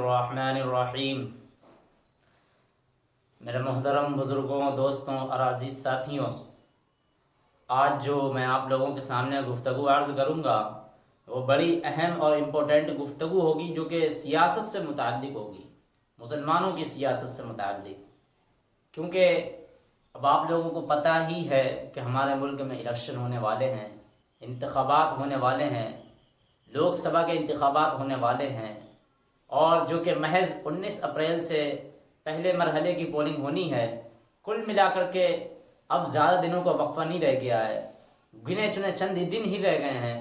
الرحمن الرحیم۔ میرے محترم بزرگوں، دوستوں اور عزیز ساتھیوں، آج جو میں آپ لوگوں کے سامنے گفتگو عرض کروں گا وہ بڑی اہم اور امپورٹنٹ گفتگو ہوگی، جو کہ سیاست سے متعلق ہوگی، مسلمانوں کی سیاست سے متعلق۔ کیونکہ اب آپ لوگوں کو پتہ ہی ہے کہ ہمارے ملک میں الیکشن ہونے والے ہیں، انتخابات ہونے والے ہیں، لوک سبھا کے انتخابات ہونے والے ہیں، اور جو کہ محض 19 اپریل سے پہلے مرحلے کی پولنگ ہونی ہے۔ کل ملا کر کے اب زیادہ دنوں کا وقفہ نہیں رہ گیا ہے، گنے چنے چند ہی دن ہی رہ گئے ہیں۔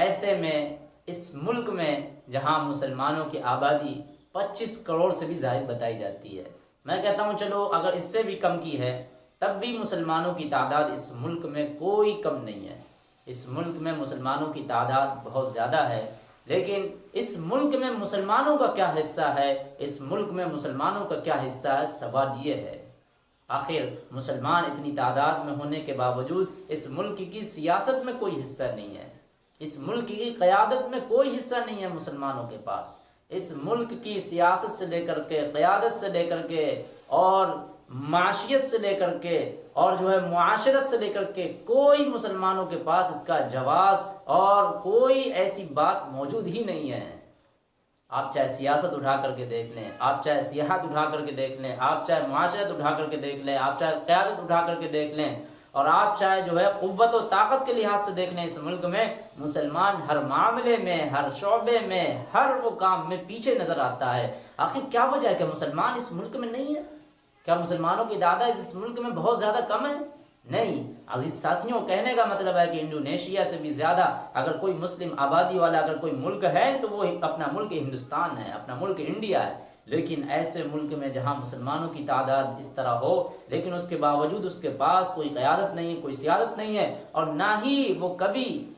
ایسے میں اس ملک میں جہاں مسلمانوں کی آبادی 25 کروڑ سے بھی زائد بتائی جاتی ہے، میں کہتا ہوں چلو اگر اس سے بھی کم کی ہے تب بھی مسلمانوں کی تعداد اس ملک میں کوئی کم نہیں ہے۔ اس ملک میں مسلمانوں کی تعداد بہت زیادہ ہے، لیکن اس ملک میں مسلمانوں کا کیا حصہ ہے، اس ملک میں مسلمانوں کا کیا حصہ ہے، سوال یہ ہے۔ آخر مسلمان اتنی تعداد میں ہونے کے باوجود اس ملک کی سیاست میں کوئی حصہ نہیں ہے، اس ملک کی قیادت میں کوئی حصہ نہیں ہے مسلمانوں کے پاس۔ اس ملک کی سیاست سے لے کر کے، قیادت سے لے کر کے، اور معاشیت سے لے کر کے، اور جو ہے معاشرت سے لے کر کے، کوئی مسلمانوں کے پاس اس کا جواز اور کوئی ایسی بات موجود ہی نہیں ہے۔ آپ چاہے سیاست اٹھا کر کے دیکھ لیں، آپ چاہے سیاحت اٹھا کر کے دیکھ لیں، آپ چاہے معاشرت اٹھا کر کے دیکھ لیں، آپ چاہے قیادت اٹھا کر کے دیکھ لیں، اور آپ چاہے جو ہے قوت و طاقت کے لحاظ سے دیکھ لیں، اس ملک میں مسلمان ہر معاملے میں، ہر شعبے میں، ہر وہ کام میں پیچھے نظر آتا ہے۔ آخر کیا وجہ ہے کہ مسلمان اس ملک میں نہیں ہے؟ کیا مسلمانوں کی تعداد اس ملک میں بہت زیادہ کم ہے؟ نہیں عزیز ساتھیوں، کہنے کا مطلب ہے کہ انڈونیشیا سے بھی زیادہ اگر کوئی مسلم آبادی والا اگر کوئی ملک ہے تو وہ اپنا ملک ہندوستان ہے، اپنا ملک انڈیا ہے۔ لیکن ایسے ملک میں جہاں مسلمانوں کی تعداد اس طرح ہو، لیکن اس کے باوجود اس کے پاس کوئی قیادت نہیں ہے، کوئی سیادت نہیں ہے، اور نہ ہی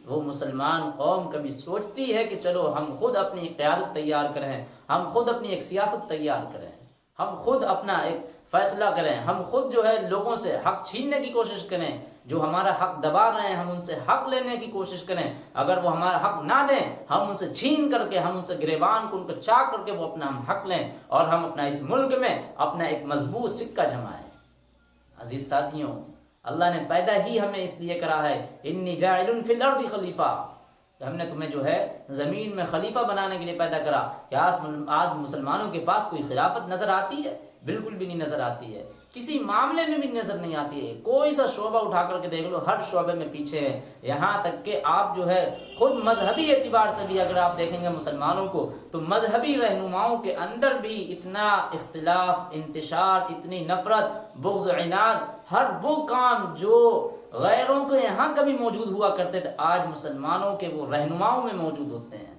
وہ مسلمان قوم کبھی سوچتی ہے کہ چلو ہم خود اپنی قیادت تیار کریں، ہم خود اپنی ایک سیاست تیار کریں، ہم خود اپنا ایک فیصلہ کریں، ہم خود جو ہے لوگوں سے حق چھیننے کی کوشش کریں، جو ہمارا حق دبا رہے ہیں ہم ان سے حق لینے کی کوشش کریں، اگر وہ ہمارا حق نہ دیں ہم ان سے چھین کر کے، ہم ان سے گریبان کو ان کو چاک کر کے وہ اپنا ہم حق لیں، اور ہم اپنا اس ملک میں اپنا ایک مضبوط سکہ جمائیں۔ عزیز ساتھیوں، اللہ نے پیدا ہی ہمیں اس لیے کرا ہے، انی جاعل فی الارض خلیفہ، کہ ہم نے تمہیں جو ہے زمین میں خلیفہ بنانے کے لیے پیدا کرا۔ کیا آج مسلمانوں کے پاس کوئی خلافت نظر آتی ہے؟ بالکل بھی نہیں نظر آتی ہے، کسی معاملے میں بھی نظر نہیں آتی ہے۔ کوئی سا شعبہ اٹھا کر کے دیکھ لو، ہر شعبے میں پیچھے ہے۔ یہاں تک کہ آپ جو ہے خود مذہبی اعتبار سے بھی اگر آپ دیکھیں گے مسلمانوں کو، تو مذہبی رہنماؤں کے اندر بھی اتنا اختلاف، انتشار، اتنی نفرت، بغض، عناد، ہر وہ کام جو غیروں کے یہاں کبھی موجود ہوا کرتے تھے آج مسلمانوں کے وہ رہنماؤں میں موجود ہوتے ہیں۔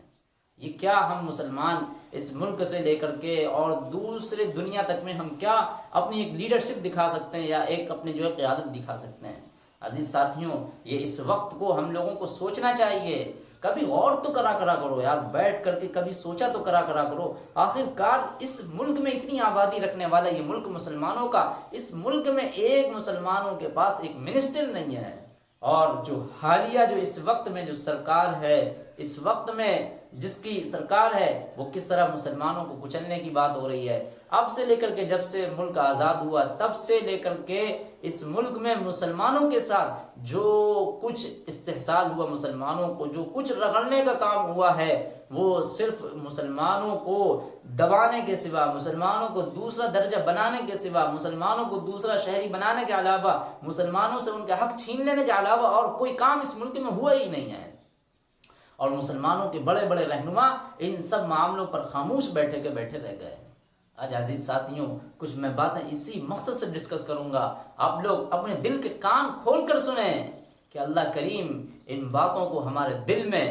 یہ کیا ہم مسلمان اس ملک سے لے کر کے اور دوسرے دنیا تک میں ہم کیا اپنی ایک لیڈرشپ دکھا سکتے ہیں، یا ایک اپنی جو ہے قیادت دکھا سکتے ہیں؟ عزیز ساتھیوں، یہ اس وقت کو ہم لوگوں کو سوچنا چاہیے، کبھی غور تو کرا کرو یار، بیٹھ کر کے کبھی سوچا تو کرا کرو۔ آخر کار اس ملک میں اتنی آبادی رکھنے والا یہ ملک مسلمانوں کا، اس ملک میں ایک مسلمانوں کے پاس ایک منسٹر نہیں ہے، اور جو حالیہ جو اس وقت میں جو سرکار ہے، اس وقت میں جس کی سرکار ہے، وہ کس طرح مسلمانوں کو کچلنے کی بات ہو رہی ہے۔ اب سے لے کر کے جب سے ملک آزاد ہوا تب سے لے کر کے اس ملک میں مسلمانوں کے ساتھ جو کچھ استحصال ہوا، مسلمانوں کو جو کچھ رگڑنے کا کام ہوا ہے، وہ صرف مسلمانوں کو دبانے کے سوا، مسلمانوں کو دوسرا درجہ بنانے کے سوا، مسلمانوں کو دوسرا شہری بنانے کے علاوہ، مسلمانوں سے ان کا حق چھین لینے کے علاوہ اور کوئی کام اس ملک میں ہوا ہی نہیں ہے۔ اور مسلمانوں کے بڑے بڑے رہنما ان سب معاملوں پر خاموش بیٹھے رہ گئے۔ آج عزیز ساتھیوں، کچھ میں باتیں اسی مقصد سے ڈسکس کروں گا، آپ لوگ اپنے دل کے کان کھول کر سنیں کہ اللہ کریم ان باتوں کو ہمارے دل میں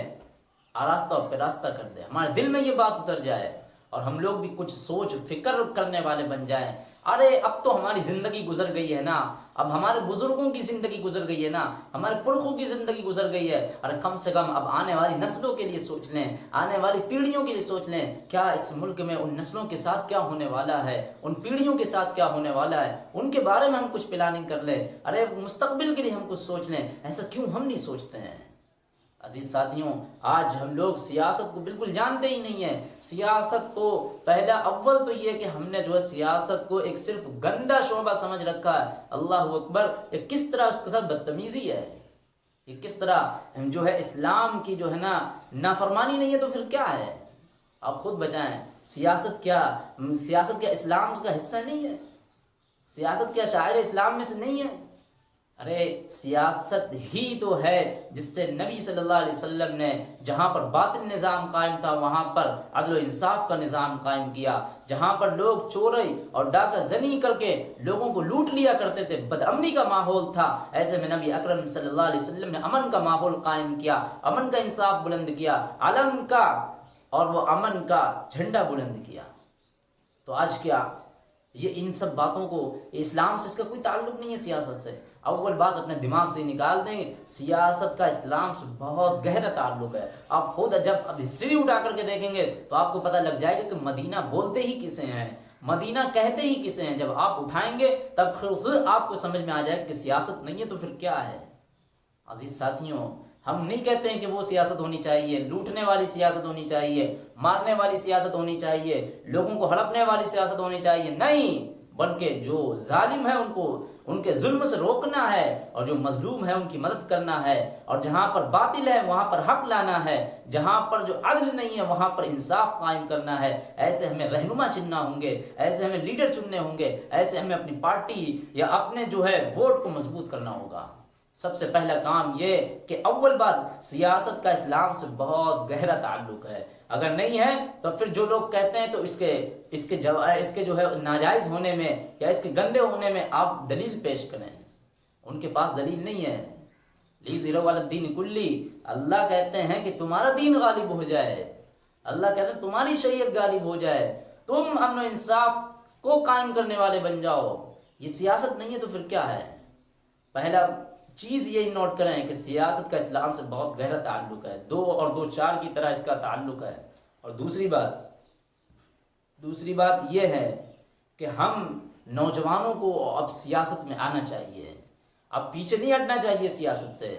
آراستہ و پیراستہ کر دے، ہمارے دل میں یہ بات اتر جائے، اور ہم لوگ بھی کچھ سوچ فکر کرنے والے بن جائیں۔ ارے اب تو ہماری زندگی گزر گئی ہے نا، اب ہمارے بزرگوں کی زندگی گزر گئی ہے نا، ہمارے پرخوں کی زندگی گزر گئی ہے، اور کم سے کم اب آنے والی نسلوں کے لیے سوچ لیں، آنے والی پیڑھیوں کے لیے سوچ لیں، کیا اس ملک میں ان نسلوں کے ساتھ کیا ہونے والا ہے، ان پیڑھیوں کے ساتھ کیا ہونے والا ہے، ان کے بارے میں ہم کچھ پلاننگ کر لیں، ارے مستقبل کے لیے ہم کچھ سوچ لیں۔ ایسا کیوں ہم نہیں سوچتے ہیں؟ عزیز ساتھیوں، آج ہم لوگ سیاست کو بالکل جانتے ہی نہیں ہیں۔ سیاست کو پہلا اول تو یہ کہ ہم نے جو ہے سیاست کو ایک صرف گندا شعبہ سمجھ رکھا ہے۔ اللہ اکبر، یہ کس طرح اس کے ساتھ بدتمیزی ہے، یہ کس طرح ہم جو ہے اسلام کی جو ہے نا نافرمانی نہیں ہے تو پھر کیا ہے؟ آپ خود بچائیں۔ سیاست کیا اسلام کا حصہ نہیں ہے؟ سیاست کیا شاعر اسلام میں سے نہیں ہے؟ ارے سیاست ہی تو ہے جس سے نبی صلی اللہ علیہ وسلم نے جہاں پر باطل نظام قائم تھا وہاں پر عدل و انصاف کا نظام قائم کیا، جہاں پر لوگ چوری اور ڈاکہ زنی کر کے لوگوں کو لوٹ لیا کرتے تھے، بدامنی کا ماحول تھا، ایسے میں نبی اکرم صلی اللہ علیہ وسلم نے امن کا ماحول قائم کیا، امن کا انصاف بلند کیا، علم کا اور وہ امن کا جھنڈا بلند کیا۔ تو آج کیا یہ ان سب باتوں کو اسلام سے اس کا کوئی تعلق نہیں ہے؟ سیاست سے اول بات اپنے دماغ سے نکال دیں، سیاست کا اسلام سے بہت گہرا تعلق ہے۔ آپ خود جب اب ہسٹری اٹھا کر کے دیکھیں گے تو آپ کو پتہ لگ جائے گا کہ مدینہ بولتے ہی کسے ہیں، مدینہ کہتے ہی کسے ہیں۔ جب آپ اٹھائیں گے تب خود آپ کو سمجھ میں آ جائے کہ سیاست نہیں ہے تو پھر کیا ہے۔ عزیز ساتھیوں، ہم نہیں کہتے ہیں کہ وہ سیاست ہونی چاہیے، لوٹنے والی سیاست ہونی چاہیے، مارنے والی سیاست ہونی چاہیے، لوگوں کو ہڑپنے والی سیاست ہونی چاہیے، نہیں، بلکہ جو ظالم ہے ان کو ان کے ظلم سے روکنا ہے، اور جو مظلوم ہے ان کی مدد کرنا ہے، اور جہاں پر باطل ہے وہاں پر حق لانا ہے، جہاں پر جو عدل نہیں ہے وہاں پر انصاف قائم کرنا ہے۔ ایسے ہمیں رہنما چننا ہوں گے، ایسے ہمیں لیڈر چننے ہوں گے، ایسے ہمیں اپنی پارٹی یا اپنے جو ہے ووٹ کو مضبوط کرنا ہوگا۔ سب سے پہلا کام یہ کہ اول بات سیاست کا اسلام سے بہت گہرا تعلق ہے۔ اگر نہیں ہے تو پھر جو لوگ کہتے ہیں تو اس کے جو ہے ناجائز ہونے میں یا اس کے گندے ہونے میں آپ دلیل پیش کریں، ان کے پاس دلیل نہیں ہے۔ لیزرو والدین کلی، اللہ کہتے ہیں کہ تمہارا دین غالب ہو جائے، اللہ کہتے ہیں تمہاری شریعت غالب ہو جائے، تم امن و انصاف کو قائم کرنے والے بن جاؤ۔ یہ سیاست نہیں ہے تو پھر کیا ہے؟ پہلا چیز یہی نوٹ کریں کہ سیاست کا اسلام سے بہت گہرا تعلق ہے، 2 اور 2 4 کی طرح اس کا تعلق ہے۔ اور دوسری بات یہ ہے کہ ہم نوجوانوں کو اب سیاست میں آنا چاہیے، اب پیچھے نہیں ہٹنا چاہیے سیاست سے۔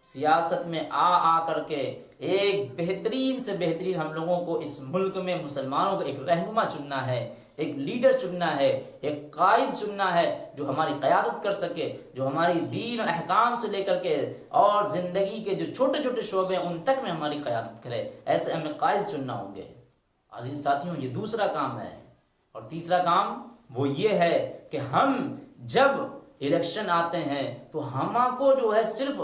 سیاست میں آ کر کے ایک بہترین سے بہترین ہم لوگوں کو اس ملک میں مسلمانوں کو ایک رہنما چننا ہے، ایک لیڈر چننا ہے، ایک قائد چننا ہے جو ہماری قیادت کر سکے، جو ہماری دین و احکام سے لے کر کے اور زندگی کے جو چھوٹے چھوٹے شعبے ہیں ان تک میں ہماری قیادت کرے، ایسے ہمیں قائد چننا ہوں گے۔ عزیز ساتھیوں، یہ دوسرا کام ہے۔ اور تیسرا کام وہ یہ ہے کہ ہم جب الیکشن آتے ہیں تو ہم کو جو ہے صرف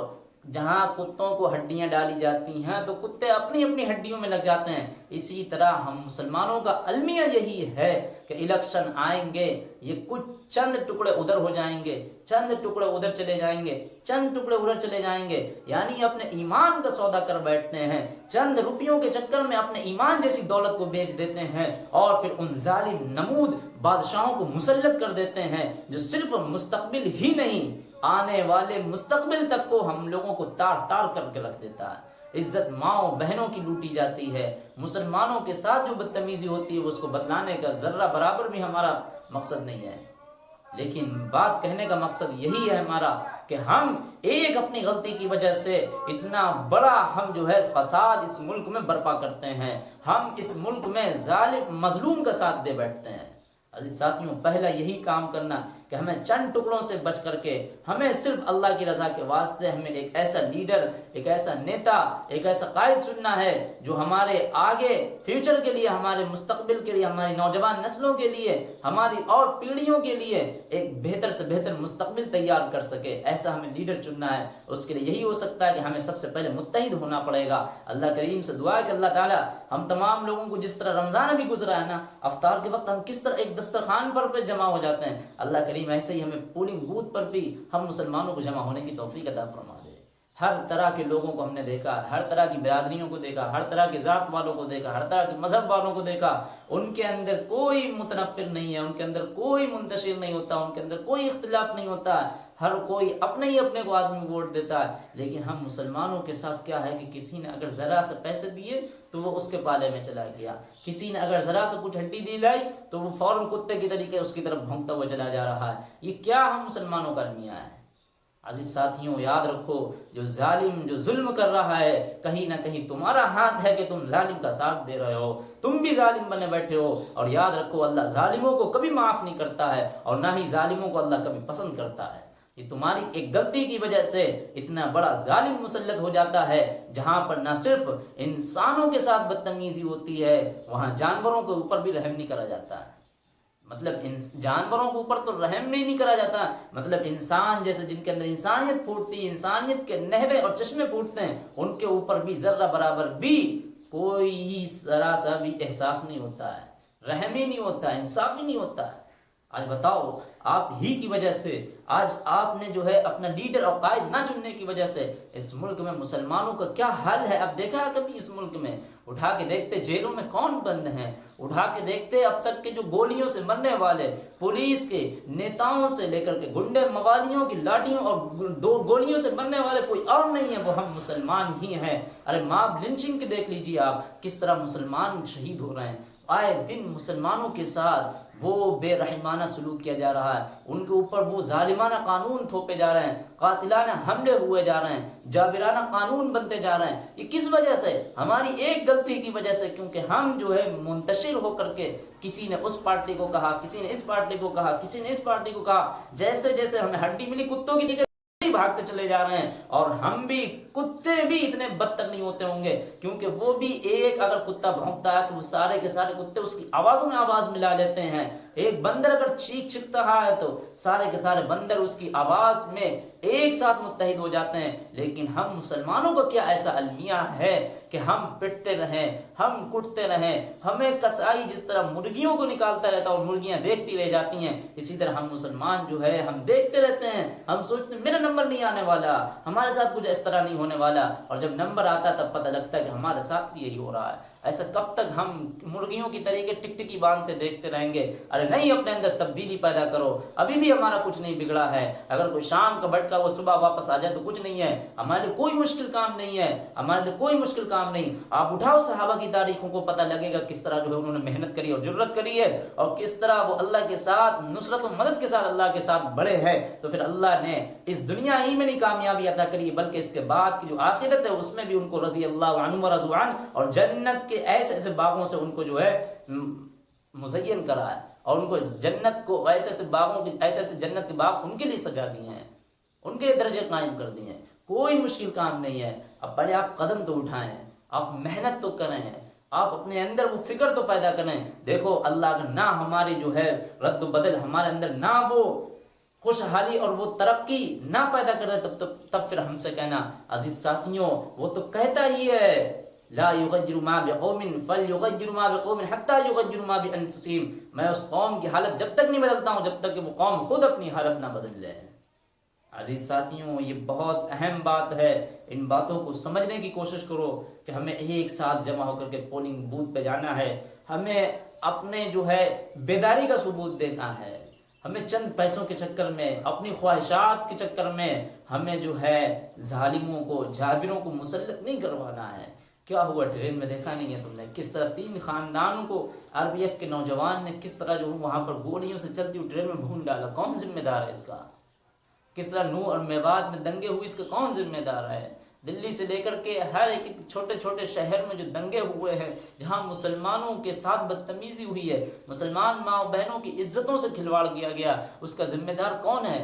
جہاں کتوں کو ہڈیاں ڈالی جاتی ہیں تو کتے اپنی اپنی ہڈیوں میں لگ جاتے ہیں، اسی طرح ہم مسلمانوں کا المیہ یہی ہے کہ الیکشن آئیں گے، یہ کچھ چند ٹکڑے ادھر ہو جائیں گے، چند ٹکڑے ادھر چلے جائیں گے، چند ٹکڑے ادھر چلے جائیں گے، یعنی اپنے ایمان کا سودا کر بیٹھتے ہیں، چند روپیوں کے چکر میں اپنے ایمان جیسی دولت کو بیچ دیتے ہیں، اور پھر ان ظالم نمود بادشاہوں کو مسلط کر دیتے ہیں جو صرف مستقبل ہی نہیں آنے والے مستقبل تک کو ہم لوگوں کو تار تار کر کے رکھ دیتا ہے۔ عزت ماؤں بہنوں کی لوٹی جاتی ہے، مسلمانوں کے ساتھ جو بدتمیزی ہوتی ہے اس کو بدلانے کا ذرہ برابر بھی ہمارا مقصد نہیں ہے، لیکن بات کہنے کا مقصد یہی ہے ہمارا کہ ہم ایک اپنی غلطی کی وجہ سے اتنا بڑا ہم جو ہے فساد اس ملک میں برپا کرتے ہیں، ہم اس ملک میں ظالم مظلوم کا ساتھ دے بیٹھتے ہیں۔ عزیز ساتھیوں، پہلا یہی کام کرنا کہ ہمیں چند ٹکڑوں سے بچ کر کے ہمیں صرف اللہ کی رضا کے واسطے ہمیں ایک ایسا لیڈر، ایک ایسا نیتا، ایک ایسا قائد چننا ہے جو ہمارے آگے فیوچر کے لیے، ہمارے مستقبل کے لیے، ہماری نوجوان نسلوں کے لیے، ہماری اور پیڑھیوں کے لیے ایک بہتر سے بہتر مستقبل تیار کر سکے۔ ایسا ہمیں لیڈر چننا ہے۔ اس کے لیے یہی ہو سکتا ہے کہ ہمیں سب سے پہلے متحد ہونا پڑے گا۔ اللہ کریم سے دعا ہے کہ اللہ تعالیٰ ہم تمام لوگوں کو جس طرح رمضان ابھی گزرا ہے نا، افطار کے وقت ہم کس طرح ایک دسترخوان پر جمع ہو جاتے ہیں، اللہ کریم ایسے ہی ہمیں پولنگ بوتھ پر بھی ہم مسلمانوں کو جمع ہونے کی توفیق عطا فرما دے۔ ہر طرح کے لوگوں کو ہم نے دیکھا، ہر طرح کی برادریوں کو دیکھا، ہر طرح کی ذات والوں کو دیکھا، ہر طرح کے مذہب والوں کو دیکھا، ان کے اندر کوئی متنفر نہیں ہے، ان کے اندر کوئی منتشر نہیں ہوتا، ان کے اندر کوئی اختلاف نہیں ہوتا، ہر کوئی اپنے ہی اپنے کو آدمی ووٹ دیتا ہے۔ لیکن ہم مسلمانوں کے ساتھ کیا ہے کہ کسی نے اگر ذرا سے پیسے دیے تو وہ اس کے پالے میں چلا گیا، کسی نے اگر ذرا سے کچھ ہڈی دی لائی تو وہ فوراً کتے کی طریقے اس کی طرف بھونکتا ہوا چلا جا رہا ہے۔ یہ کیا ہم مسلمانوں کا المیہ ہے؟ عزیز ساتھیوں یاد رکھو، جو ظالم جو ظلم کر رہا ہے کہیں نہ کہیں تمہارا ہاتھ ہے کہ تم ظالم کا ساتھ دے رہے ہو، تم بھی ظالم بنے بیٹھے ہو۔ اور یاد رکھو اللہ ظالموں کو کبھی معاف نہیں کرتا ہے، اور نہ ہی ظالموں کو اللہ کبھی پسند کرتا ہے۔ یہ تمہاری ایک غلطی کی وجہ سے اتنا بڑا ظالم مسلط ہو جاتا ہے، جہاں پر نہ صرف انسانوں کے ساتھ بدتمیزی ہوتی ہے، وہاں جانوروں کے اوپر بھی رحم نہیں کرا جاتا ہے۔ مطلب جانوروں کے اوپر تو رحم نہیں کرا جاتا، مطلب انسان جیسے جن کے اندر انسانیت پھوٹتی ہے، انسانیت کے نہریں اور چشمے پھوٹتے ہیں، ان کے اوپر بھی ذرہ برابر بھی کوئی ہی ذرا سا بھی احساس نہیں ہوتا ہے، رحم ہی نہیں ہوتا ہے، انصاف ہی نہیں ہوتا ہے۔ آج بتاؤ، آپ ہی کی وجہ سے، آج آپ نے جو ہے اپنا لیڈر اور قائد نہ چننے کی وجہ سے اس ملک میں مسلمانوں کا کیا حال ہے۔ اب دیکھا کبھی اس ملک میں اٹھا کے دیکھتے جیلوں میں کون بند ہیں، اٹھا کے دیکھتے اب تک کے جو گولیوں سے مرنے والے، پولیس کے نیتاؤں سے لے کر کے گنڈے موالیوں کی لاٹھیوں اور دو گولیوں سے مرنے والے کوئی اور نہیں ہے، وہ ہم مسلمان ہی ہیں۔ ارے ماب لنچنگ کے دیکھ لیجیے آپ، کس طرح مسلمان شہید ہو رہے ہیں، آئے دن مسلمانوں کے ساتھ وہ بے رحمانہ سلوک کیا جا رہا ہے، ان کے اوپر وہ ظالمانہ قانون تھوپے جا رہے ہیں، قاتلانہ حملے ہوئے جا رہے ہیں، جابرانہ قانون بنتے جا رہے ہیں۔ یہ کس وجہ سے؟ ہماری ایک غلطی کی وجہ سے، کیونکہ ہم جو ہے منتشر ہو کر کے کسی نے اس پارٹی کو کہا، کسی نے اس پارٹی کو کہا، کسی نے اس پارٹی کو کہا، جیسے جیسے ہمیں ہڈی ملی کتوں کی بھاگتے چلے جا رہے ہیں۔ اور ہم بھی، کتے بھی اتنے بدتر نہیں ہوتے ہوں گے، کیونکہ وہ بھی ایک اگر کتا بھونکتا ہے تو وہ سارے کے سارے کتے اس کی آوازوں میں آواز ملا لیتے ہیں۔ ایک بندر اگر چیخ چکتا ہے تو سارے کے سارے بندر اس کی آواز میں ایک ساتھ متحد ہو جاتے ہیں۔ لیکن ہم مسلمانوں کو کیا ایسا المیہ ہے کہ ہم پٹتے رہیں، ہم کٹتے رہیں، ہمیں کسائی جس طرح مرغیوں کو نکالتا رہتا اور مرغیاں دیکھتی رہ جاتی ہیں، اسی طرح ہم مسلمان جو ہے ہم دیکھتے رہتے ہیں، ہم سوچتے ہیں میرا نمبر نہیں آنے والا، ہمارے ساتھ کچھ اس طرح نہیں ہونے والا، اور جب نمبر آتا ہے تب پتہ لگتا ہے کہ ہمارے ساتھ بھی یہی ہو رہا ہے۔ ایسا کب تک ہم مرغیوں کی طریقے ٹکٹکی باندھتے دیکھتے رہیں گے؟ ارے نہیں، اپنے اندر تبدیلی پیدا کرو، ابھی بھی ہمارا کچھ نہیں بگڑا ہے۔ اگر کوئی شام کا بھٹکا وہ صبح واپس آ جائے تو کچھ نہیں ہے، ہمارے لیے کوئی مشکل کام نہیں ہے، ہمارے لیے کوئی مشکل کام نہیں۔ آپ اٹھاؤ صحابہ کی تاریخوں کو، پتہ لگے گا کس طرح جو ہے انہوں نے محنت کری اور جرت کری ہے، اور کس طرح وہ اللہ کے ساتھ نصرت و مدد کے ساتھ اللہ کے ساتھ بڑے ہیں۔ تو پھر اللہ نے اس دنیا ہی میں نہیں کامیابی عطا کری، بلکہ اس کے بعد کی جو آخرت ہے اس میں بھی ان کو رضی اللہ عنہم ورضوا عنہ، اور جنت کے ایسے ایسے باغوں سے ان کو جو ہے مزین کرا ہے، اور ان کو جنت کو ایسے ایسے باغوں کی، ایسے ایسے جنت کے باغ ان کے لیے سجا دیے ہیں، ان کے درجے قائم کر دیے ہیں۔ کوئی مشکل کام نہیں ہے۔ اب پہلے آپ قدم تو اٹھائیں، آپ محنت تو کریں، آپ اپنے اندر وہ فکر تو پیدا کریں۔ دیکھو اللہ اگر نہ ہماری جو ہے رد و بدل ہمارے اندر نہ وہ خوشحالی اور وہ ترقی نہ پیدا کر دے، تب پھر ہم سے کہنا عزیز ساتھیوں، وہ تو کہتا ہی ہے لا یغیر ما بقوم فلیغیر ما بقوم حتی یغیر ما بانفسہم، میں اس قوم کی حالت جب تک نہیں بدلتا ہوں جب تک کہ وہ قوم خود اپنی حالت نہ بدل لے۔ عزیز ساتھیوں، یہ بہت اہم بات ہے، ان باتوں کو سمجھنے کی کوشش کرو کہ ہمیں ایک ساتھ جمع ہو کر کے پولنگ بوتھ پہ جانا ہے، ہمیں اپنے جو ہے بیداری کا ثبوت دینا ہے، ہمیں چند پیسوں کے چکر میں، اپنی خواہشات کے چکر میں ہمیں جو ہے ظالموں کو، جابروں کو مسلط نہیں کروانا ہے۔ کیا ہوا ٹرین میں دیکھا نہیں ہے تم نے کس طرح 3 خاندانوں کو RPF کے نوجوان نے کس طرح جو وہاں پر گولیوں سے چلتی ہوئی ٹرین میں بھون ڈالا؟ کون ذمہ دار ہے اس کا؟ کس طرح نور اور میوات میں دنگے ہوئے، اس کا کون ذمہ دار ہے؟ دلی سے لے کر کے ہر ایک چھوٹے چھوٹے شہر میں جو دنگے ہوئے ہیں، جہاں مسلمانوں کے ساتھ بدتمیزی ہوئی ہے، مسلمان ماں و بہنوں کی عزتوں سے کھلواڑ کیا گیا، اس کا ذمہ دار کون ہے؟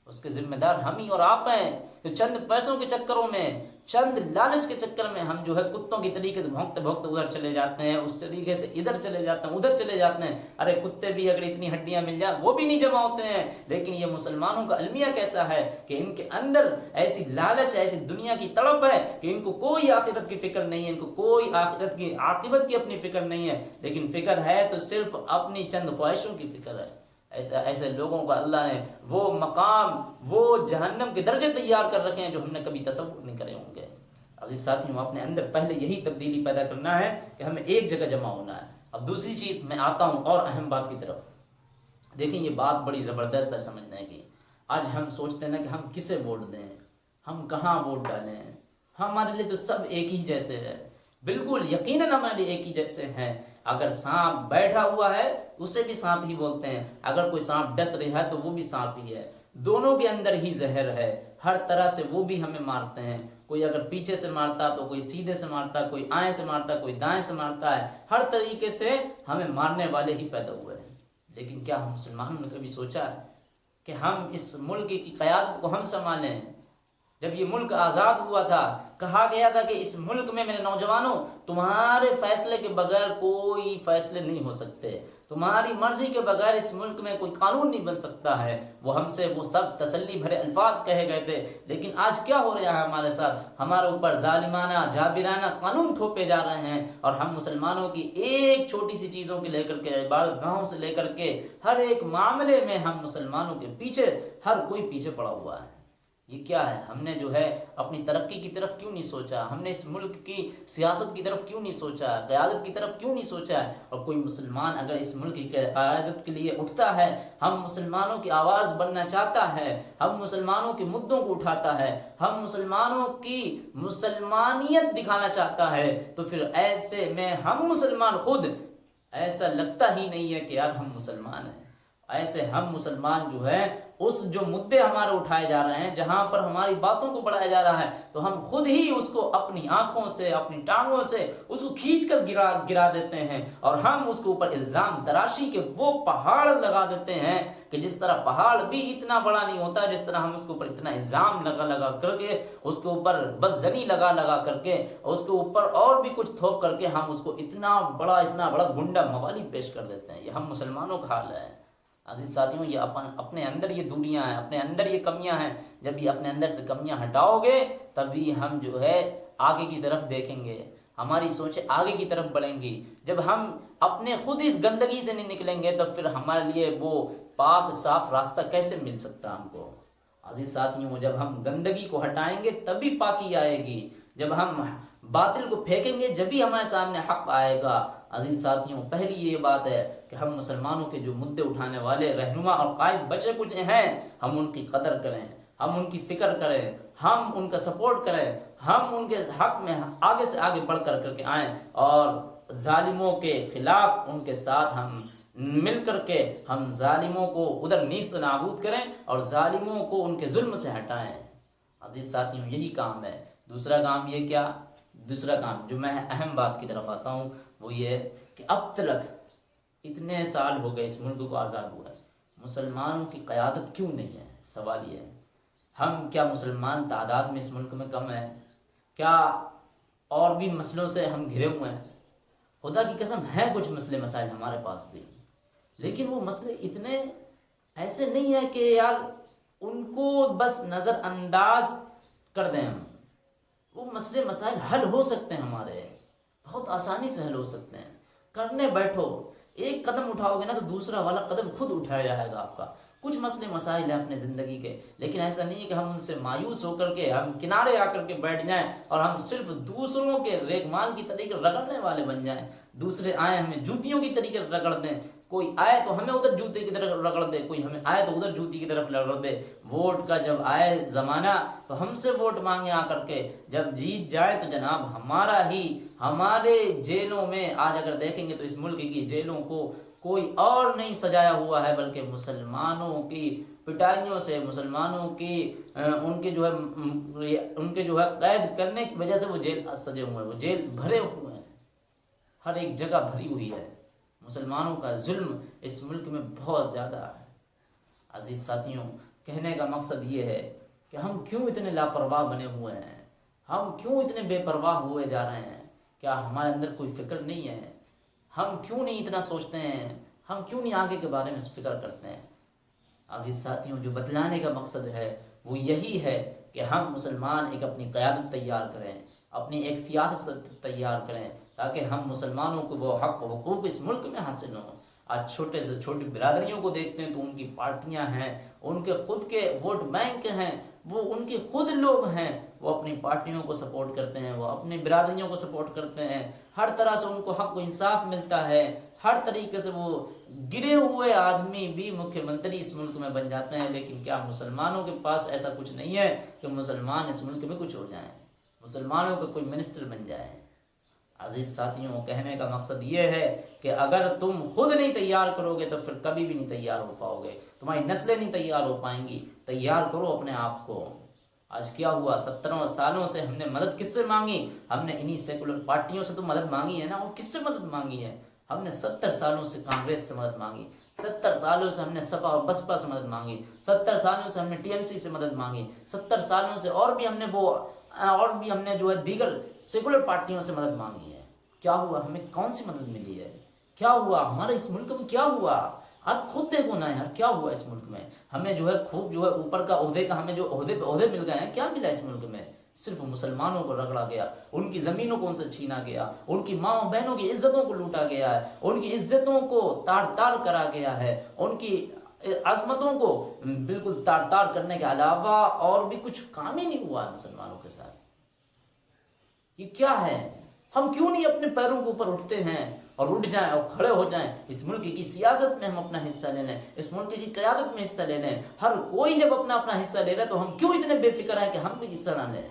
اس کے ذمہ دار ہم ہی اور آپ ہیں، جو چند پیسوں کے چکروں میں، چند لالچ کے چکر میں ہم جو ہے کتوں کی طریقے سے بھونکتے بھونکتے ادھر چلے جاتے ہیں، اس طریقے سے ادھر چلے جاتے ہیں، ادھر چلے جاتے ہیں۔ ارے کتے بھی اگر اتنی ہڈیاں مل جائیں وہ بھی نہیں جمع ہوتے ہیں۔ لیکن یہ مسلمانوں کا المیہ کیسا ہے کہ ان کے اندر ایسی لالچ ہے، ایسی دنیا کی تڑپ ہے کہ ان کو کوئی آخرت کی فکر نہیں ہے، ان کو کوئی آخرت کی عاقبت کی اپنی فکر نہیں ہے، لیکن فکر ہے تو صرف اپنی چند خواہشوں کی فکر ہے۔ ایسے لوگوں کو اللہ نے وہ مقام، وہ جہنم کے درجے تیار کر رکھے ہیں جو ہم نے کبھی تصور نہیں کرے ہوں گے۔ عزیز ساتھیوں، اپنے اندر پہلے یہی تبدیلی پیدا کرنا ہے کہ ہمیں ایک جگہ جمع ہونا ہے۔ اب دوسری چیز میں آتا ہوں اور اہم بات کی طرف۔ دیکھیں یہ بات بڑی زبردست ہے سمجھنے کی۔ آج ہم سوچتے ہیں نا کہ ہم کسے ووٹ دیں، ہم کہاں ووٹ ڈالیں، ہمارے لیے تو سب ایک ہی جیسے ہے، بالکل یقیناً ہمارے لیے ایک ہی جیسے ہیں۔ اگر سانپ بیٹھا ہوا ہے اسے بھی سانپ ہی بولتے ہیں، اگر کوئی سانپ ڈس رہا ہے تو وہ بھی سانپ ہی ہے۔ دونوں کے اندر ہی زہر ہے، ہر طرح سے وہ بھی ہمیں مارتے ہیں، کوئی اگر پیچھے سے مارتا تو کوئی سیدھے سے مارتا، کوئی آئیں سے مارتا، کوئی دائیں سے مارتا ہے، ہر طریقے سے ہمیں مارنے والے ہی پیدا ہوئے ہیں۔ لیکن کیا ہم مسلمانوں نے کبھی سوچا ہے کہ ہم اس ملک کی قیادت کو ہم سنبھالیں؟ جب یہ ملک آزاد ہوا تھا، کہا گیا تھا کہ اس ملک میں میرے نوجوانوں تمہارے فیصلے کے بغیر کوئی فیصلے نہیں ہو سکتے، تمہاری مرضی کے بغیر اس ملک میں کوئی قانون نہیں بن سکتا ہے۔ وہ ہم سے وہ سب تسلی بھرے الفاظ کہے گئے تھے، لیکن آج کیا ہو رہا ہے ہمارے ساتھ؟ ہمارے اوپر ظالمانہ جابرانہ قانون تھوپے جا رہے ہیں، اور ہم مسلمانوں کی ایک چھوٹی سی چیزوں کے لے کر کے، عبادت گاہوں سے لے کر کے، ہر ایک معاملے میں ہم مسلمانوں کے پیچھے ہر کوئی پیچھے پڑا ہوا ہے۔ یہ کیا ہے؟ ہم نے جو ہے اپنی ترقی کی طرف کیوں نہیں سوچا؟ ہم نے اس ملک کی سیاست کی طرف کیوں نہیں سوچا؟ قیادت کی طرف کیوں نہیں سوچا؟ اور کوئی مسلمان اگر اس ملک کی قیادت کے لیے اٹھتا ہے، ہم مسلمانوں کی آواز بننا چاہتا ہے، ہم مسلمانوں کے مدعوں کو اٹھاتا ہے، ہم مسلمانوں کی مسلمانیت دکھانا چاہتا ہے، تو پھر ایسے میں ہم مسلمان خود ایسا لگتا ہی نہیں ہے کہ یار ہم مسلمان ہیں۔ ایسے ہم مسلمان جو ہے اس جو مدعے ہمارے اٹھائے جا رہے ہیں، جہاں پر ہماری باتوں کو بڑھایا جا رہا ہے، تو ہم خود ہی اس کو اپنی آنکھوں سے، اپنی ٹانگوں سے اس کو کھینچ کر گرا دیتے ہیں، اور ہم اس کے اوپر الزام تراشی کے وہ پہاڑ لگا دیتے ہیں کہ جس طرح پہاڑ بھی اتنا بڑا نہیں ہوتا، جس طرح ہم اس کے اوپر اتنا الزام لگا کر کے، اس کے اوپر بدزنی لگا کر کے، اس کے اوپر اور بھی کچھ تھوپ کر کے ہم اس کو اتنا بڑا گنڈا موالی پیش کر دیتے ہیں۔ یہ ہم مسلمانوں کا حال ہے۔ عزیز ساتھیوں، یہ اپنے اندر یہ دوریاں ہیں، اپنے اندر یہ کمیاں ہیں۔ جب یہ اپنے اندر سے کمیاں ہٹاؤ گے تبھی ہم جو ہے آگے کی طرف دیکھیں گے، ہماری سوچیں آگے کی طرف بڑھیں گی۔ جب ہم اپنے خود اس گندگی سے نہیں نکلیں گے تو پھر ہمارے لیے وہ پاک صاف راستہ کیسے مل سکتا ہم کو؟ عزیز ساتھیوں، جب ہم گندگی کو ہٹائیں گے تبھی پاکی آئے گی، جب ہم باطل کو پھینکیں گے جبھی ہمارے سامنے حق آئے گا۔ عزیز ساتھیوں، پہلی یہ بات ہے کہ ہم مسلمانوں کے جو مدعے اٹھانے والے رہنما اور قائد بچے کچھ ہیں، ہم ان کی قدر کریں، ہم ان کی فکر کریں، ہم ان کا سپورٹ کریں، ہم ان کے حق میں آگے سے آگے بڑھ کر کے آئیں، اور ظالموں کے خلاف ان کے ساتھ ہم مل کر کے ہم ظالموں کو ادھر نیست نابود کریں اور ظالموں کو ان کے ظلم سے ہٹائیں۔ عزیز ساتھیوں، یہی کام ہے۔ دوسرا کام یہ کیا؟ دوسرا کام جو میں اہم بات کی طرف آتا ہوں وہ یہ کہ اب تک اتنے سال ہو گئے اس ملک کو آزاد ہوا ہے، مسلمانوں کی قیادت کیوں نہیں ہے؟ سوال یہ ہے۔ ہم کیا مسلمان تعداد میں اس ملک میں کم ہیں؟ کیا اور بھی مسئلوں سے ہم گھرے ہوئے ہیں؟ خدا کی قسم ہیں کچھ مسئلے مسائل ہمارے پاس بھی، لیکن وہ مسئلے اتنے ایسے نہیں ہیں کہ یار ان کو بس نظر انداز کر دیں ہم۔ وہ مسئلے مسائل حل ہو سکتے ہیں، ہمارے بہت آسانی سے حل ہو سکتے ہیں۔ کرنے بیٹھو، ایک قدم اٹھاؤ گے نا تو دوسرا والا قدم خود اٹھایا جائے گا آپ کا۔ کچھ مسئلے مسائل ہیں اپنے زندگی کے، لیکن ایسا نہیں ہے کہ ہم ان سے مایوس ہو کر کے ہم کنارے آ کر کے بیٹھ جائیں اور ہم صرف دوسروں کے ریگ مال کی طریقے رگڑنے والے بن جائیں، دوسرے آئے ہمیں جوتیوں کی طریقے رگڑ دیں، کوئی آئے تو ہمیں ادھر جوتے کی طرف رگڑ دے، کوئی ہمیں آئے تو ادھر جوتی کی طرف رگڑ دے۔ ووٹ کا جب آئے زمانہ تو ہم سے ووٹ مانگے آ کر کے، جب جیت جائے تو جناب ہمارے جیلوں میں آج اگر دیکھیں گے تو اس ملک کی جیلوں کو کوئی اور نہیں سجایا ہوا ہے بلکہ مسلمانوں کی پٹائیوں سے، مسلمانوں کی ان کے جو ہے قید کرنے کی وجہ سے وہ جیل سجے ہوئے ہیں، وہ جیل بھرے ہوئے ہیں، ہر ایک جگہ بھری ہوئی ہے۔ مسلمانوں کا ظلم اس ملک میں بہت زیادہ ہے۔ عزیز ساتھیوں، کہنے کا مقصد یہ ہے کہ ہم کیوں اتنے لاپرواہ بنے ہوئے ہیں؟ ہم کیوں اتنے بے پرواہ ہوئے جا رہے ہیں؟ کیا ہمارے اندر کوئی فکر نہیں ہے؟ ہم کیوں نہیں اتنا سوچتے ہیں؟ ہم کیوں نہیں آگے کے بارے میں فکر کرتے ہیں؟ عزیز ساتھیوں، جو بتلانے کا مقصد ہے وہ یہی ہے کہ ہم مسلمان ایک اپنی قیادت تیار کریں، اپنی ایک سیاست تیار کریں، تاکہ ہم مسلمانوں کو وہ حق و حقوق اس ملک میں حاصل ہوں۔ آج چھوٹے سے چھوٹی برادریوں کو دیکھتے ہیں تو ان کی پارٹیاں ہیں، ان کے خود کے ووٹ بینک ہیں، وہ ان کے خود لوگ ہیں، وہ اپنی پارٹیوں کو سپورٹ کرتے ہیں، وہ اپنی برادریوں کو سپورٹ کرتے ہیں، ہر طرح سے ان کو حق و انصاف ملتا ہے، ہر طریقے سے وہ گرے ہوئے آدمی بھی مکھیہ منتری اس ملک میں بن جاتے ہیں۔ لیکن کیا مسلمانوں کے پاس ایسا کچھ نہیں ہے کہ مسلمان اس ملک میں کچھ ہو جائیں، مسلمانوں کا کوئی منسٹر بن جائے؟ عزیز ساتھیوں، کہنے کا مقصد یہ ہے کہ اگر تم خود نہیں تیار کرو گے تو پھر کبھی بھی نہیں تیار ہو پاؤ گے، تمہاری نسلیں نہیں تیار ہو پائیں گی۔ تیار کرو اپنے آپ کو۔ آج کیا ہوا، 17 سالوں سے ہم نے مدد کس سے مانگی؟ ہم نے انہی سیکولر پارٹیوں سے تو مدد مانگی ہے نا۔ اور کس سے مدد مانگی ہے؟ ہم نے 70 سالوں سے کانگریس سے مدد مانگی، 70 سالوں سے ہم نے سپا اور بسپا سے مدد مانگی، 70 سالوں سے ہم نے ٹی ایم سی سے مدد مانگی، 70 سالوں سے اور بھی ہم نے جو ہے دیگر سیکولر پارٹیوں سے مدد مانگی ہے۔ کیا ہوا؟ ہمیں کون سی مدد ملی ہے؟ کیا ہوا ہمارے اس ملک میں؟ کیا ہوا؟ آپ خود دیکھو نا یار، کیا ہوا اس ملک میں؟ ہمیں جو ہے خوب جو ہے اوپر کا عہدے کا ہمیں جو عہدے مل گئے ہیں، کیا ملا اس ملک میں؟ صرف مسلمانوں کو رگڑا گیا، ان کی زمینوں کو ان سے چھینا گیا، ان کی ماں بہنوں کی عزتوں کو لوٹا گیا ہے، ان کی عزتوں کو تار تار کرا گیا ہے، ان کی عظمتوں کو بالکل تار تار کرنے کے علاوہ اور بھی کچھ کام ہی نہیں ہوا ہے مسلمانوں کے ساتھ۔ یہ کیا ہے؟ ہم کیوں نہیں اپنے پیروں کے اوپر اٹھتے ہیں اور اٹھ جائیں اور کھڑے ہو جائیں؟ اس ملک کی سیاست میں ہم اپنا حصہ لے لیں، اس ملک کی قیادت میں حصہ لے لیں۔ ہر کوئی جب اپنا حصہ لے رہا ہے تو ہم کیوں اتنے بے فکر ہیں کہ ہم بھی حصہ نہ لیں؟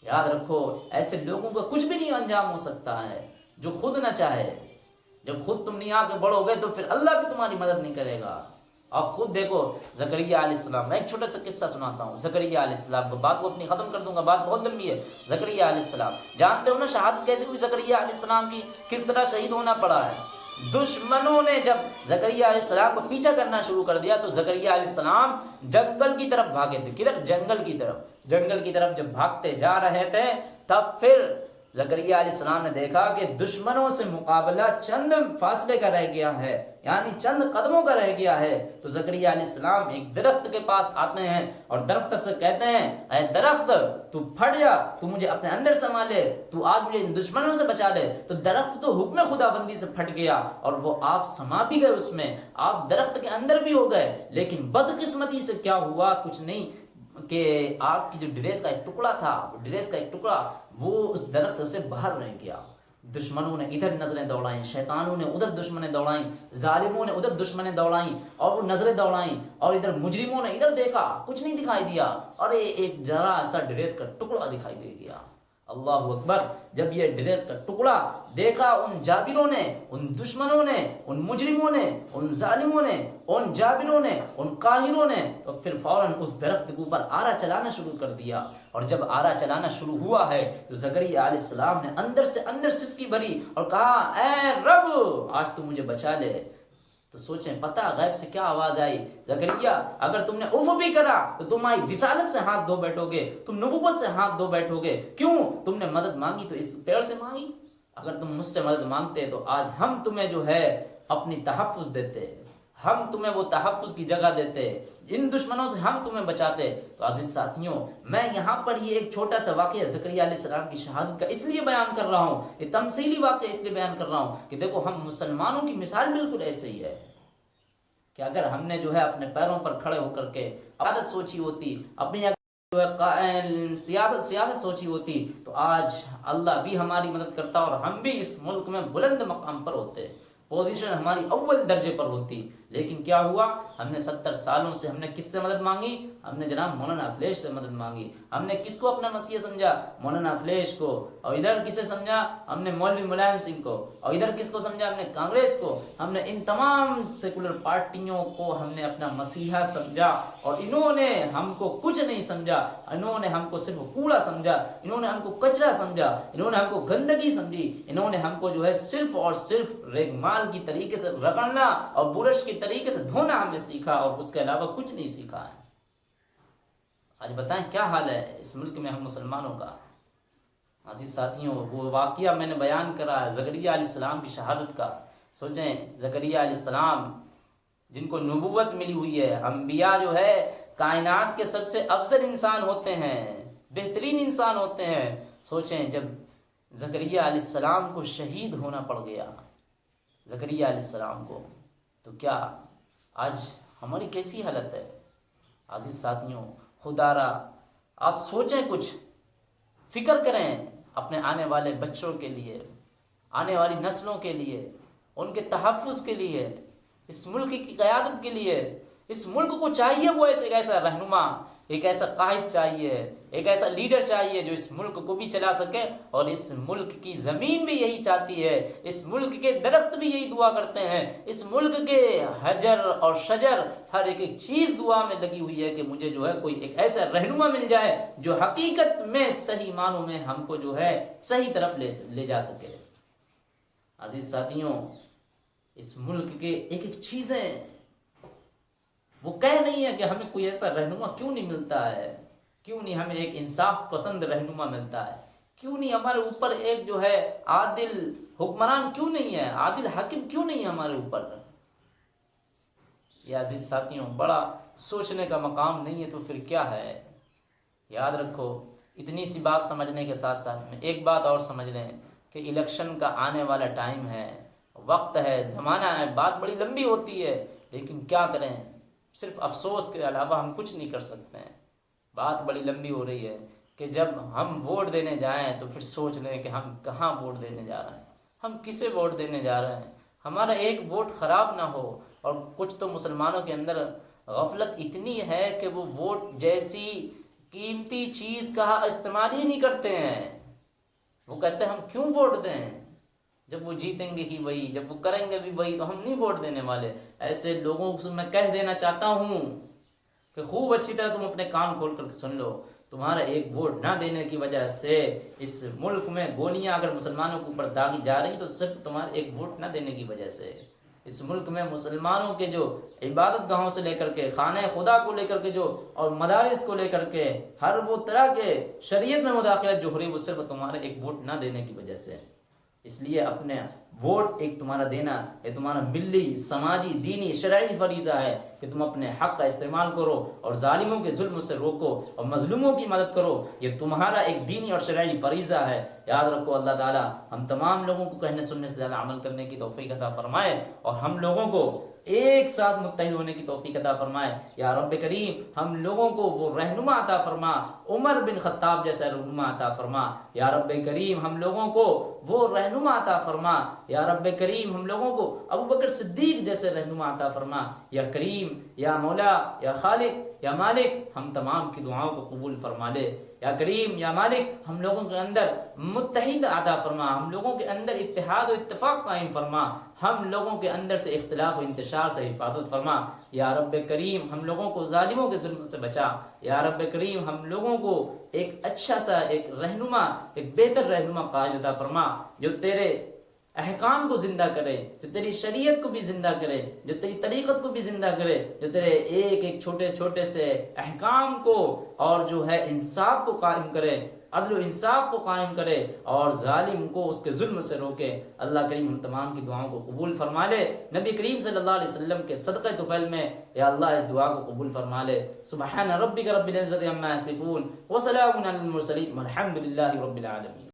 یاد رکھو، ایسے لوگوں کا کچھ بھی نہیں انجام ہو سکتا ہے جو خود نہ چاہے۔ جب خود تم نہیں آگے بڑھو گے تو پھر اللہ بھی تمہاری مدد نہیں کرے گا۔ آپ خود دیکھو زکریا علیہ السلام، میں ایک چھوٹا سا قصہ سناتا ہوں زکریا علیہ السلام کو، بات کو اپنی ختم کر دوں گا، بات بہت لمبی ہے۔ زکریا علیہ السلام جانتے ہو نا شہادت کیسے ہوئی زکریا علیہ السلام کی؟ کس طرح شہید ہونا پڑا ہے؟ دشمنوں نے جب زکریا علیہ السلام کو پیچھا کرنا شروع کر دیا تو زکریا علیہ السلام جنگل کی طرف بھاگے تھے۔ کدھر؟ جنگل کی طرف جب بھاگتے جا رہے تھے تب پھر زکریا علیہ السلام نے دیکھا کہ دشمنوں سے مقابلہ چند فاصلے کا رہ گیا ہے، یعنی چند قدموں کا رہ گیا ہے۔ تو زکریا علیہ السلام ایک درخت کے پاس آتے ہیں اور درخت سے کہتے ہیں، اے درخت تو پھٹ جا، تو مجھے اپنے اندر سما لے، تو آج مجھے ان دشمنوں سے بچا لے۔ تو درخت تو حکم خدا بندی سے پھٹ گیا اور وہ آپ سما بھی گئے، اس میں آپ درخت کے اندر بھی ہو گئے۔ لیکن بدقسمتی سے کیا ہوا؟ کچھ نہیں کہ آپ کی جو ڈریس کا ایک ٹکڑا تھا، وہ اس درخت سے باہر رہ گیا۔ دشمنوں نے ادھر نظریں دوڑائیں، شیطانوں نے ادھر دشمنیں دوڑائیں، ظالموں نے ادھر دشمنیں دوڑائیں اور وہ نظریں دوڑائیں، اور ادھر مجرموں نے ادھر دیکھا، کچھ نہیں دکھائی دیا، اور ایک ذرا سا ڈریس کا ٹکڑا دکھائی دے گیا۔ اللہ اکبر! جب یہ ڈریس کا ٹکڑا دیکھا ان جابروں نے، ان دشمنوں نے، ان مجرموں نے، ان ظالموں نے، ان جابروں نے، ان قاہروں نے، تو پھر فوراً اس درخت کے اوپر آرا چلانا شروع کر دیا۔ اور جب آرا چلانا شروع ہوا ہے تو زکریا علیہ السلام نے اندر سسکی بھری اور کہا، اے رب آج تو مجھے بچا لے۔ تو سوچیں پتہ غیب سے کیا آواز آئی، زکریا اگر تم نے اف بھی کرا تو تمہاری رسالت سے ہاتھ دھو بیٹھو گے، تم نبوت سے ہاتھ دھو بیٹھو گے۔ کیوں؟ تم نے مدد مانگی تو اس پیڑ سے مانگی؟ اگر تم مجھ سے مدد مانگتے تو آج ہم تمہیں جو ہے اپنی تحفظ دیتے، ہم تمہیں وہ تحفظ کی جگہ دیتے، ان دشمنوں سے ہم تمہیں بچاتے۔ تو عزیز ساتھیوں، میں یہاں پر یہ ایک چھوٹا سا واقعہ زکریا علیہ السلام کی شہادت کا اس لیے بیان کر رہا ہوں، یہ تمثیلی واقعہ اس لیے بیان کر رہا ہوں کہ دیکھو ہم مسلمانوں کی مثال بالکل ایسے ہی ہے کہ اگر ہم نے جو ہے اپنے پیروں پر کھڑے ہو کر کے عادت سوچی ہوتی، اپنی جو ہے سیاست سوچی ہوتی، تو آج اللہ بھی ہماری مدد کرتا اور ہم بھی اس ملک میں بلند مقام پر ہوتے، پوزیشن ہماری اول درجے پر ہوتی۔ لیکن کیا ہوا؟ ہم نے 70 سالوں سے ہم نے کس سے مدد مانگی؟ ہم نے جناب مولانا اکھلیش سے مدد مانگی۔ ہم نے کس کو اپنا مسیح سمجھا؟ مولانا اکھلیش کو۔ اور ادھر کسے سمجھا؟ ہم نے مولوی ملائم سنگھ کو۔ اور ادھر کس کو سمجھا؟ ہم نے کانگریس کو۔ ہم نے ان تمام سیکولر پارٹیوں کو ہم نے اپنا مسیحا سمجھا، اور انہوں نے ہم کو کچھ نہیں سمجھا، انہوں نے ہم کو صرف کوڑا سمجھا، انہوں نے ہم کو کچرا سمجھا، انہوں نے ہم کو گندگی سمجھی، انہوں نے ہم کو جو ہے صرف اور صرف ریگمال کی طریقے سے رگڑنا اور برش کی طریقے سے دھونا ہم نے سیکھا، اور اس کے علاوہ کچھ نہیں سیکھا ہے۔ آج بتائیں کیا حال ہے اس ملک میں ہم مسلمانوں کا؟ عزیز ساتھیوں، وہ واقعہ میں نے بیان کرا ہے زکریا علیہ السلام کی شہادت کا۔ سوچیں زکریا علیہ السلام جن کو نبوت ملی ہوئی ہے، انبیاء جو ہے کائنات کے سب سے افضل انسان ہوتے ہیں، بہترین انسان ہوتے ہیں۔ سوچیں جب زکریا علیہ السلام کو شہید ہونا پڑ گیا، زکریا علیہ السلام کو، تو کیا آج ہماری کیسی حالت ہے؟ عزیز ساتھیوں، خدا را آپ سوچیں، کچھ فکر کریں اپنے آنے والے بچوں کے لیے، آنے والی نسلوں کے لیے، ان کے تحفظ کے لیے، اس ملک کی قیادت کے لیے۔ اس ملک کو چاہیے وہ ایسا رہنما ایک ایسا قائد چاہیے، ایک ایسا لیڈر چاہیے جو اس ملک کو بھی چلا سکے، اور اس ملک کی زمین بھی یہی چاہتی ہے، اس ملک کے درخت بھی یہی دعا کرتے ہیں، اس ملک کے حجر اور شجر ہر ایک چیز دعا میں لگی ہوئی ہے کہ مجھے جو ہے کوئی ایک ایسا رہنما مل جائے جو حقیقت میں صحیح معنوں میں ہم کو جو ہے صحیح طرف لے جا سکے۔ عزیز ساتھیوں، اس ملک کے ایک ایک چیزیں وہ کہہ نہیں ہے کہ ہمیں کوئی ایسا رہنما کیوں نہیں ملتا ہے، کیوں نہیں ہمیں ایک انصاف پسند رہنما ملتا ہے، کیوں نہیں ہمارے اوپر ایک جو ہے عادل حکمران کیوں نہیں ہے، عادل حاکم کیوں نہیں ہے ہمارے اوپر۔ یہ عزیز ساتھیوں بڑا سوچنے کا مقام نہیں ہے تو پھر کیا ہے۔ یاد رکھو، اتنی سی بات سمجھنے کے ساتھ ساتھ میں ایک بات اور سمجھ لیں کہ الیکشن کا آنے والا ٹائم ہے، وقت ہے، زمانہ ہے، بات بڑی لمبی ہوتی ہے، لیکن کیا کریں، صرف افسوس کے علاوہ ہم کچھ نہیں کر سکتے ہیں۔ بات بڑی لمبی ہو رہی ہے کہ جب ہم ووٹ دینے جائیں تو پھر سوچ لیں کہ ہم کہاں ووٹ دینے جا رہے ہیں، ہم کسے ووٹ دینے جا رہے ہیں، ہمارا ایک ووٹ خراب نہ ہو۔ اور کچھ تو مسلمانوں کے اندر غفلت اتنی ہے کہ وہ ووٹ جیسی قیمتی چیز کا استعمال ہی نہیں کرتے ہیں۔ وہ کہتے ہیں ہم کیوں ووٹ دیں، جب وہ جیتیں گے ہی وہی، جب وہ کریں گے بھی وہی، تو ہم نہیں ووٹ دینے والے۔ ایسے لوگوں کو میں کہہ دینا چاہتا ہوں کہ خوب اچھی طرح تم اپنے کان کھول کر سن لو، تمہارا ایک ووٹ نہ دینے کی وجہ سے اس ملک میں گولیاں اگر مسلمانوں کے اوپر داغی جا رہی تو صرف تمہارے ایک ووٹ نہ دینے کی وجہ سے۔ اس ملک میں مسلمانوں کے جو عبادت گاہوں سے لے کر کے خانہ خدا کو لے کر کے جو اور مدارس کو لے کر کے ہر وہ طرح کے شریعت میں مداخلت جو ہو رہی وہ صرف تمہارے ایک ووٹ نہ دینے کی وجہ سے۔ اس لیے اپنے ووٹ ایک تمہارا دینا یہ تمہارا ملی سماجی دینی شرعی فریضہ ہے کہ تم اپنے حق کا استعمال کرو اور ظالموں کے ظلم سے روکو اور مظلوموں کی مدد کرو، یہ تمہارا ایک دینی اور شرعی فریضہ ہے۔ یاد رکھو، اللہ تعالی ہم تمام لوگوں کو کہنے سننے سے زیادہ عمل کرنے کی توفیق عطا فرمائے اور ہم لوگوں کو ایک ساتھ متحد ہونے کی توفیق عطا فرمائے۔ یا رب کریم ہم لوگوں کو وہ رہنما عطا فرما، عمر بن خطاب جیسا رہنما عطا فرما۔ یا رب کریم ہم لوگوں کو وہ رہنما عطا فرما۔ یا رب کریم ہم لوگوں کو ابو بکر صدیق جیسے رہنما عطا فرما۔ یا کریم، یا مولا، یا خالق، یا مالک ہم تمام کی دعاؤں کو قبول فرما لے۔ یا کریم، یا مالک ہم لوگوں کے اندر متحد عطا فرما، ہم لوگوں کے اندر اتحاد و اتفاق قائم فرما، ہم لوگوں کے اندر سے اختلاف و انتشار سے حفاظت فرما۔ یا رب کریم ہم لوگوں کو ظالموں کے ظلم سے بچا۔ یا رب کریم ہم لوگوں کو ایک اچھا سا ایک رہنما، ایک بہتر رہنما قائد عطا فرما جو تیرے احکام کو زندہ کرے، جو تیری شریعت کو بھی زندہ کرے، جو تیری طریقت کو بھی زندہ کرے، جو تیرے ایک ایک چھوٹے چھوٹے سے احکام کو اور جو ہے انصاف کو قائم کرے، عدل و انصاف کو قائم کرے اور ظالم کو اس کے ظلم سے روکے۔ اللہ کریم ہم تمام کی دعاؤں کو قبول فرما لے۔ نبی کریم صلی اللہ علیہ وسلم کے صدقہ طفیل میں یا اللہ اس دعا کو قبول فرما لے۔ سبحان ربک رب العزت عما یصفون وسلام علی المرسلین والحمد للہ رب العالمین۔